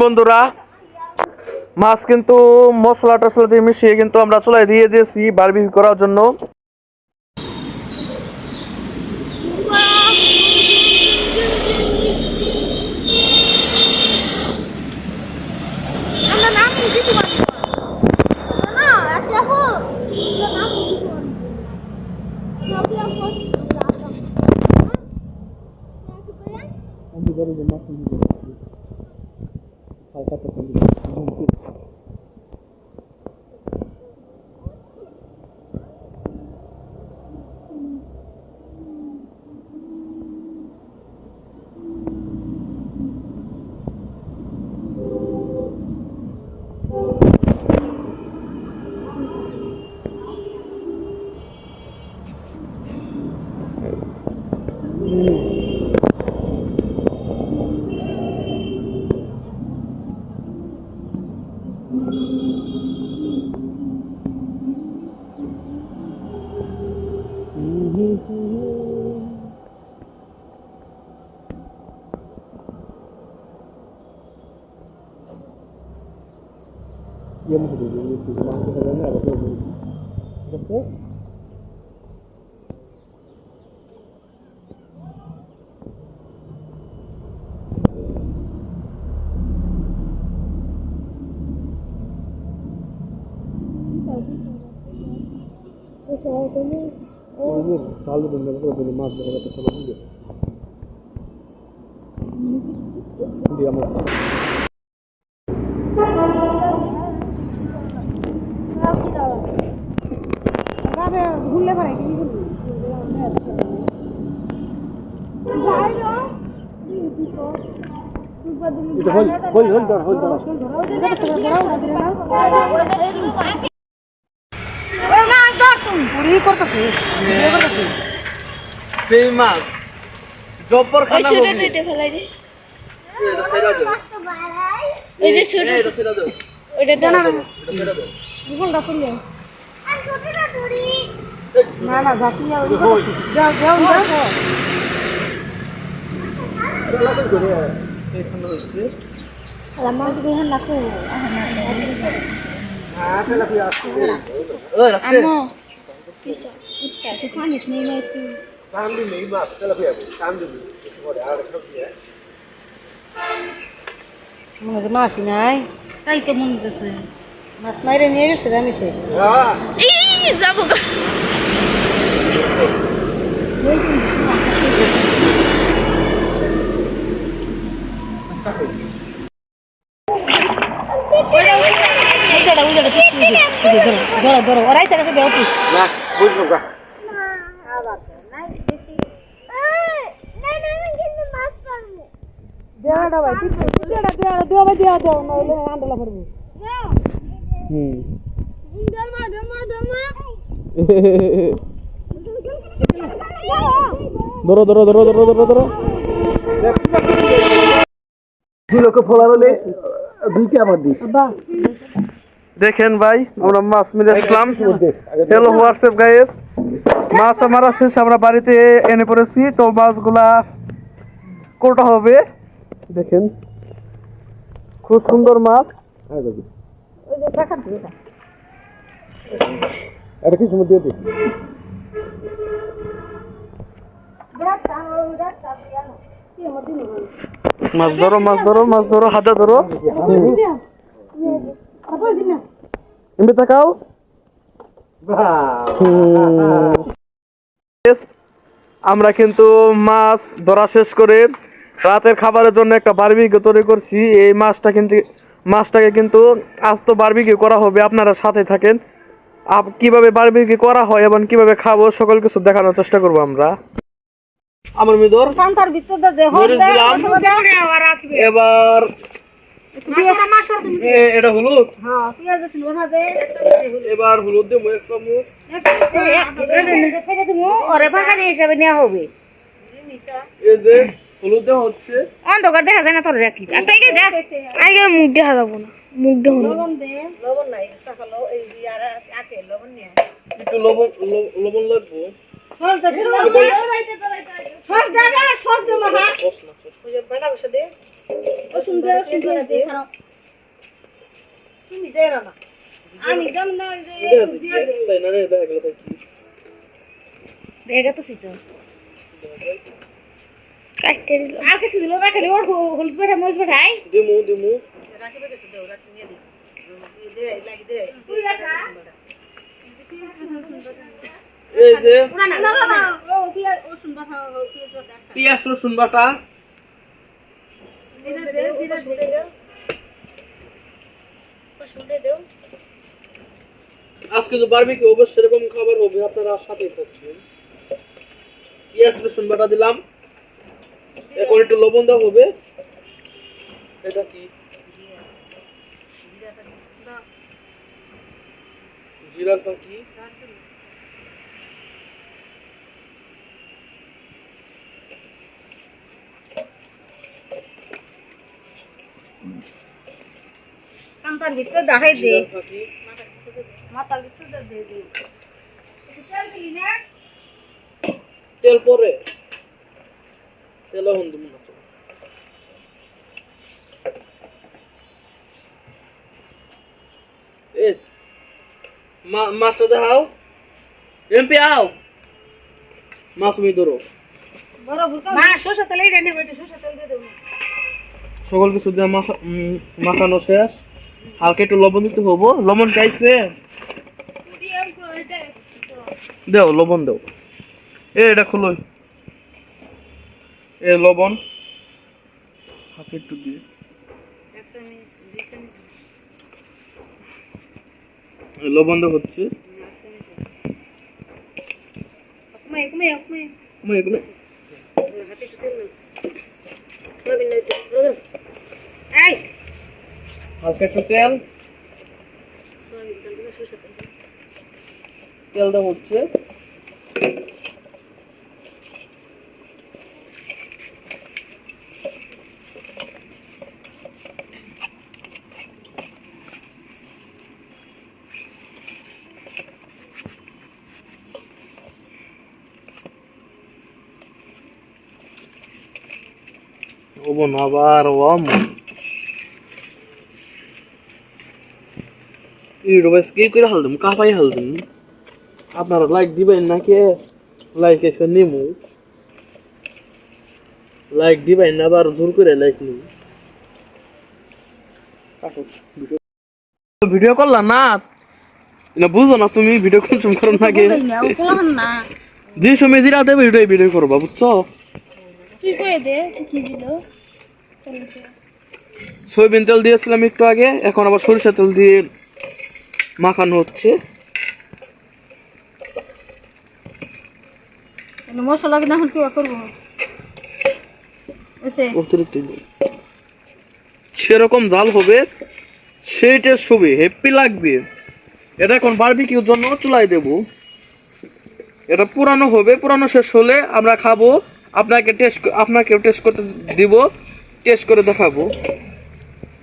বন্ধুরা মাছ কিন্তু মশলা টসলা দিয়ে মিশিয়ে কিন্তু আমরা চুলায় দিয়ে দিয়েছি বারবিকিউ করার জন্য। মাছ নাই তাই তো মনে হচ্ছে মাছ মাইরে নিয়ে গেছে রামিসে যাবো ধরো ধরো ওরাই কাছে দেও তুই না বুঝলো গা দেওয়াটা ভাই দেওয়াটা দেওয়া ভাই দেওয়া দাও নইলে আন্দোলন করবো ধরো ধরো ধরো ধরো ধরো ধরো দেখেন ভাই আমরা মাছ মেরে আসলাম। হ্যালো হোয়াটসঅ্যাপ গাইস, মাছ মারা শেষ আমরা বাড়িতে এনে পড়েছি। তো মাছগুলা কোটা হবে দেখেন, খুব সুন্দর মাছ। মাছ ধরো মাছ ধরো মাছ ধরো, হাতে ধরো, এমনি তাকাও। আমরা কিন্তু মাছ ধরা শেষ করে রাতের খাবারের জন্য একটা বারবিকিউ তৈরি করছি। এই মাছটাকে কিন্তু আস্ত বারবিকিউ করা হবে। আপনারা সাথে থাকেন, কিভাবে বারবিকিউ করা হয় এবং কিভাবে খাবো সকল কিছু দেখানোর চেষ্টা করবো আমরা। আমার মিদর এবার এটা হলুদ, এবার হলুদ দেবো 1 চামচ। এই যে হলুদ দেওয়া হচ্ছে, অন্ধকার দেখা যায় না তোর রাখি আগে মুখ দেখা যাবো না, মুখ দেখুন একটু লবণ লাগবো। সস দে সস দাদা সস দে মাহা ওই যে বাটা বসে দে রসুন দে খারাপ তুমি যাই না না আমি জান না যে তাই না রে দেখা গেল তাই কি বেগা তো সিতো কাটতে দিল আর কিছু দিলো না খালি ওর হলুদ বেটা মরিচ বেটাই দিমু রাখবে গেছে দাও রাখতে নিয়ে দে দে লাগি দে তুই রাখা এই যে না না না না ও পিয়া ও শুন বাটা ও পিয়া জটা পেঁয়াজ রসুন বাটা দিনা দে দিনা শুনে দাও শুনে দাও আজকে তো বারবিকিউ অবশ্যই এরকম খাবার হবে, আপনারা সাথেই থাকবেন। পেঁয়াজ রসুন বাটা দিলাম, এখন একটু লবণ দেওয়া হবে। এটা কি জিরার পাখি, কান্তার ভিতর দেখাই দে জিরার পাখি, মাথার ভিতর দে দে তেল দিলি না তেল পরে তেল এখন দিব না তো। এ মাছটা দেখাও, এমপি আও, মাছ তুমি ধরো। বড় ভুলকা মা সরষে তেল এই রেনে বেটে সরষে তেল দিয়ে দেব সকল কিছু দিয়ে মাখানো শেষ, হালকা একটু লবণ দিতে হবো। লবণ খাইছে ডিএম কো এটা দেও, লবণ দেও। এটা খুলো, এ লবণ হাতে একটু দিয়ে, লবণ দেওয়া হচ্ছে। কমে কমে কমে এগুলো সোয়াবিন নাই তো রোদন এই হালকা একটু তেল, সোয়াবিন তেল দিলে সরষে তেল তেল দেওয়া হচ্ছে। ওবন আবার ওম ইউটিউবে স্কিপ করে হালদম, কাপাই হালদম। আপনারা লাইক দিবেন নাকি? লাইক এসে নিমু, লাইক দিবেন না, আবার জোর করে লাইক নিমু। ভিডিও করলা না না বুঝো না তুমি, ভিডিও কনসুম করো নাকি? না ও কোলান না যে সময় জিরা দেবে ভিডিও করবা, বুঝছো? কি করে দে কি দিল সয়াবিন তেল দিয়েছিলাম একটু আগে, এখন আবার সরিষা তেল দিয়ে মাখানো হচ্ছে। মশলা বিনা হল কি করব এসে অতিরিক্ত সেরকম জাল হবে, সেই টেস্ট হবে, হ্যাপি লাগবে। এটা এখন বারবিকিউর জন্য চুলাই দেব। এটা পুরানো হবে, পুরানো শেষ হলে আমরা খাবো, আপনাকেও টেস্ট করতে দিব, টেস্ট করে দেখাবো।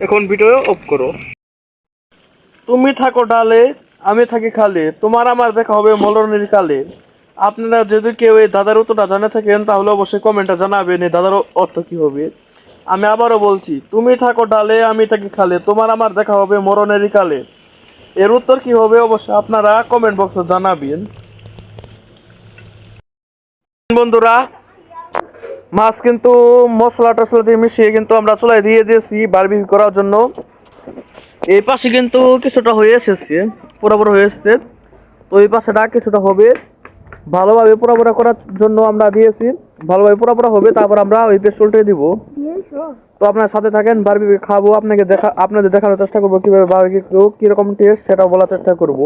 এখন ভিডিও অফ করো। তুমি থাকো ডালে, আমি থাকি খালে, তোমার আমার দেখা হবে মলনের কালে। আপনারা যদি কেউ এই দাদার উত্তরটা জানে থাকেন তাহলে অবশ্যই কমেন্টে জানাবেন এই দাদার অর্থ কি হবে। আমি আবারও বলছি, তুমি থাকো ডালে, আমি থাকি খালে, তোমার আমার দেখা হবে মরণেরই কালে। এর উত্তর কি হবে অবশ্যই আপনারা কমেন্ট বক্সে জানাবেন। বন্ধুরা, মাছ কিন্তু মশলা টসলা দিয়ে মিশিয়ে কিন্তু আমরা চুলায় দিয়ে দিয়েছি বারবিকিউ করার জন্য। এই পাশে কিন্তু কিছুটা হয়ে এসেছে, পুরোপুরি হয়ে এসেছে। তো এই পাশেটা কিছুটা হবে, ভালোভাবে পুরোপুরা করার জন্য আমরা দিয়েছি, ভালোভাবে পুরোপুরা হবে, তারপর আমরা ওই পেস্ট উল্টে দিব। তো আপনার সাথে থাকেন, বারবিকিউ খাবো, আপনাদের দেখানোর চেষ্টা করবো কিভাবে বারবিকিউ কিরকম টেস্ট সেটা বলার চেষ্টা করবো।